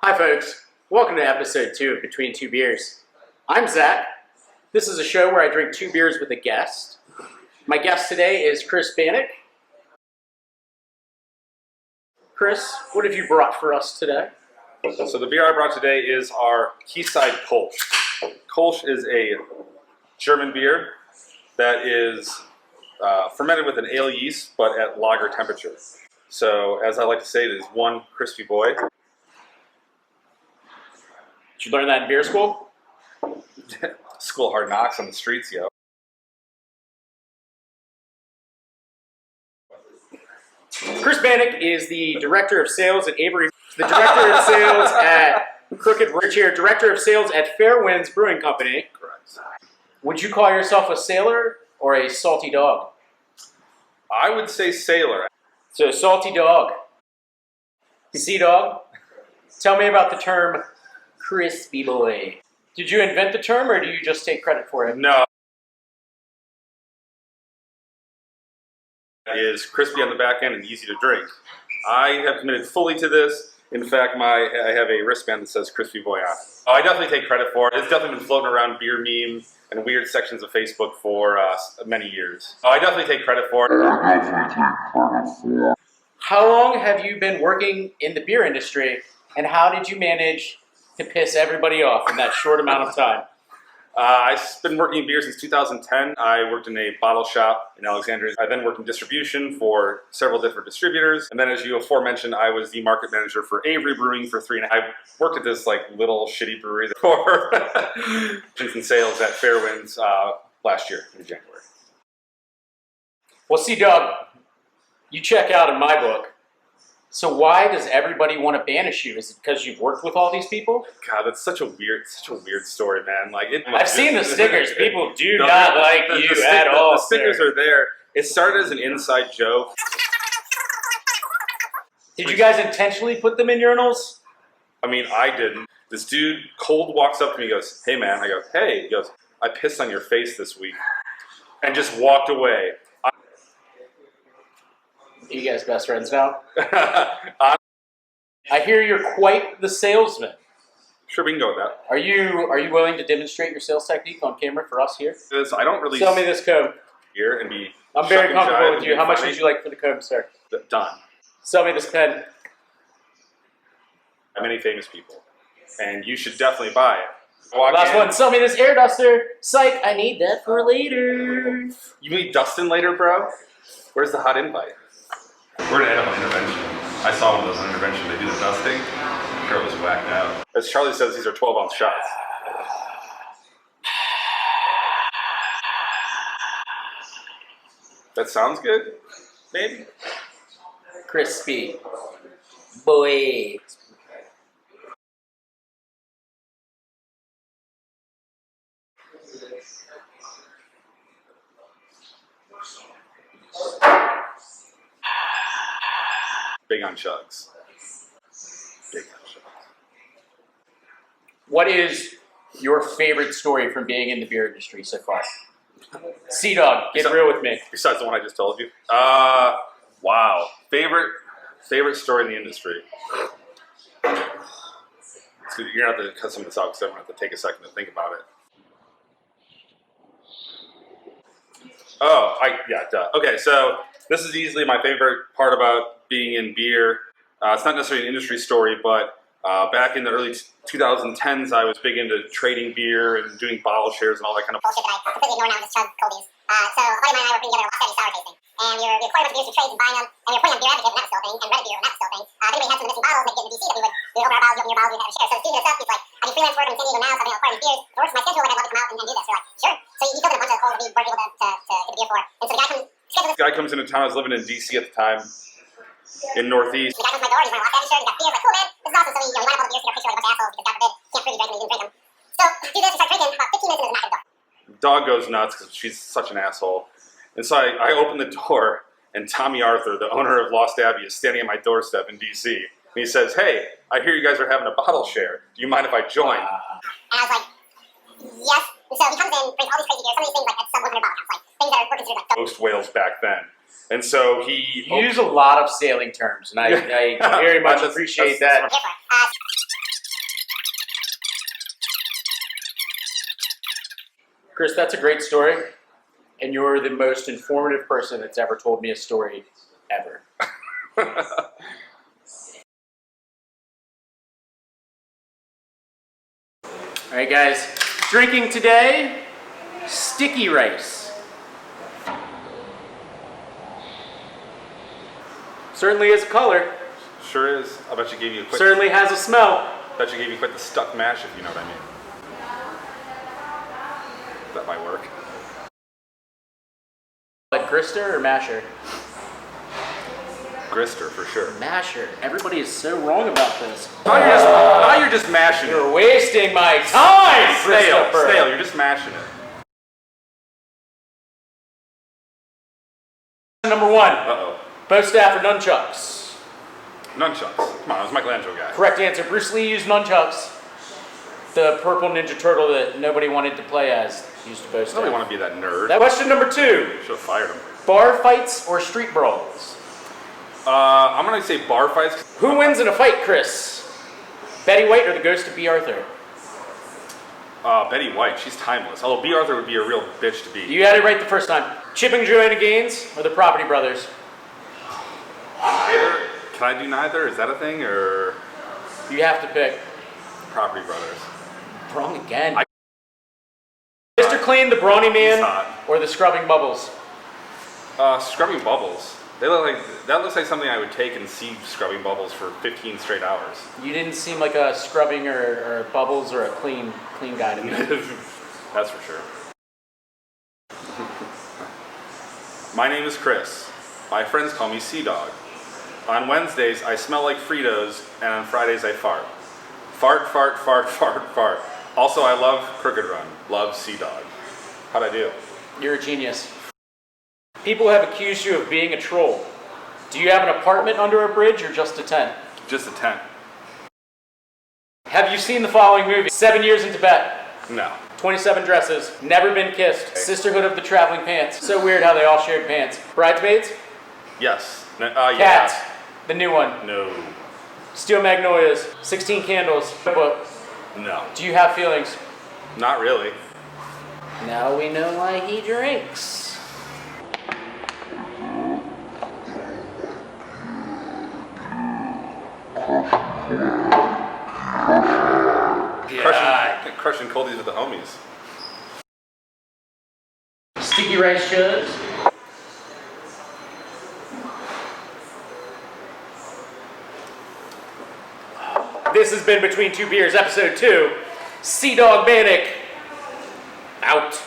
Hi folks, welcome to episode 2 of Between Two Beers. I'm Zach. This is a show where I drink 2 beers with a guest. My guest today is Chris Banich. Chris, what have you brought for us today? So the beer I brought today is our Quayside Kolsch. Kolsch is a German beer that is fermented with an ale yeast, but at lager temperature. So as I like to say, it is one crispy boy. Did you learn that in beer school? School of Hard Knocks on the streets, yo. Chris Banich is the Director of Sales at Avery, the Director of Sales at Crooked Rich here, Director of Sales at Fairwinds Brewing Company. Correct. Would you call yourself a sailor or a salty dog? I would say sailor. So, salty dog. Sea dog, tell me about the term crispy boy. Did you invent the term or do you just take credit for it? No. It is crispy on the back end and easy to drink. I have committed fully to this. In fact, I have a wristband that says Crispy Boy on it. I definitely take credit for it. It's definitely been floating around beer memes and weird sections of Facebook for many years. I definitely take credit for it. How long have you been working in the beer industry and how did you manage to piss everybody off in that short amount of time? I've been working in beer since 2010. I worked in a bottle shop in Alexandria. I then worked in distribution for several different distributors. And then, as you aforementioned, I was the market manager for Avery Brewing for 3.5 years. I worked at this little shitty brewery for in sales at Fairwinds last year in January. Well, see, Doug, you check out in my book. So why does everybody want to banish you? Is it because you've worked with all these people? God, that's such a weird story, man. I've seen the stickers. People do not like you at all. The stickers are there. It started as an inside joke. Did you guys intentionally put them in urinals? I mean, I didn't. This dude cold walks up to me and goes, "Hey, man." I go, "Hey." He goes, "I pissed on your face this week," and just walked away. Are you guys best friends now? I hear you're quite the salesman. Sure, we can go with that. Are you willing to demonstrate your sales technique on camera for us here? I don't really sell me this comb here and be. I'm very comfortable with you. How much would you like for the comb, sir? Done. Sell me this pen. Many famous people, and you should definitely buy it. Last one. Sell me this air duster. Psych. I need that for later. You meet Dustin later, bro? Where's the hot invite? We're gonna end up on intervention. I saw one of those on intervention. They do the dusting. The girl was whacked out. As Charlie says, these are 12-ounce shots. That sounds good. Maybe. Crispy. Boy. Big on chugs. Big on chugs. What is your favorite story from being in the beer industry so far? Sea Dog, get real with me. Besides the one I just told you. Wow. Favorite story in the industry. So you're gonna have to cut some of this out because I'm gonna have to take a second to think about it. Yeah, duh. Okay, so this is easily my favorite part about being in beer. It's not necessarily an industry story, but back in the early 2010s, I was big into trading beer and doing bottle shares and all that kind of bullshit that I completely ignore now and just chug Colby's. So a buddy of mine and I were putting together a Lost Daddy sour tasting. And we were acquiring a bunch of beers through trades and buying them, and we were putting on Beer Advocate when that was still a thing, and Reddit Beer when that was still a thing. If anybody had some of the missing bottles, maybe get in the DC, that we would open our bottles, you open your bottles, we'd have a share. So this dude hit us up, he's like, I do freelance work, I'm in San Diego now, so I've been acquiring these beers. It works for my schedule, I'd love to come out and do this. We're like, sure. So you filled in a bunch of holes that we weren't able to get a beer for. And so the guy comes into town. I was living in DC at the time, in Northeast. The guy comes to my door, he's wearing a Lost Daddy shirt, he's got beers, like, cool man, this is awesome. So you line up all the beers, take a picture with a bunch of assholes, because God forbid, can't prove you drank them, you didn't drink them. So do this, we start drinking, about 15 minutes into the knock at the door. Dog goes nuts because she's such an asshole. And so I open the door, and Tommy Arthur, the owner of Lost Abbey, is standing at my doorstep in DC. And he says, "Hey, I hear you guys are having a bottle share. Do you mind if I join?" And I was like, yes. And so he comes in, brings all these crazy beers, some of these things like at sub 100 bottle counts, like things that were considered like most whales back then. And so he... You use a lot of sailing terms, and I very much appreciate that. Chris, that's a great story, and you're the most informative person that's ever told me a story ever. All right, guys. Drinking today, sticky rice. Certainly is a color. Sure is. I bet you gave you a quick. Certainly has a smell. Bet you gave you quite the stuck mash, if you know what I mean. That might work. Like Grister or Masher? Grister for sure. Masher. Everybody is so wrong about this. Now you're just mashing it. You're wasting my time, Christopher. Stale. You're just mashing it. Number one. Uh-oh. Bow staff or nunchucks? Nunchucks. Come on, I was Michelangelo guy. Correct answer. Bruce Lee used nunchucks. The purple Ninja Turtle that nobody wanted to play as used a bow staff. Nobody want to be that nerd. Question number two. Should have fired him. Bar fights or street brawls? I'm going to say bar fights. Who wins in a fight, Chris? Betty White or the ghost of B. Arthur? Betty White. She's timeless. Although B. Arthur would be a real bitch to beat. You had it right the first time. Chip and Joanna Gaines or the Property Brothers? Neither? Can I do neither? Is that a thing, or? You have to pick. Property Brothers. Wrong again. Mr. Clean, the Brawny Man, hot. or the Scrubbing Bubbles? Scrubbing Bubbles. That looks like something I would take and see Scrubbing Bubbles for 15 straight hours. You didn't seem like a scrubbing or bubbles or a clean guy to me. That's for sure. My name is Chris. My friends call me Sea Dog. On Wednesdays, I smell like Fritos, and on Fridays, I fart. Fart, fart, fart, fart, fart. Also, I love Crooked Run. Love Sea Dog. How'd I do? You're a genius. People have accused you of being a troll. Do you have an apartment under a bridge or just a tent? Just a tent. Have you seen the following movie? 7 Years in Tibet. No. 27 Dresses. Never Been Kissed. Sisterhood of the Traveling Pants. So weird how they all shared pants. Bridesmaids. Yes. Cats. The new one. No. Steel Magnolias. 16 Candles. But No. do you have feelings? Not really. Now we know why he drinks. Crushing coldies with the homies. Sticky rice shows. This has been Between Two Beers, episode 2. Sea Dog Banich. Out.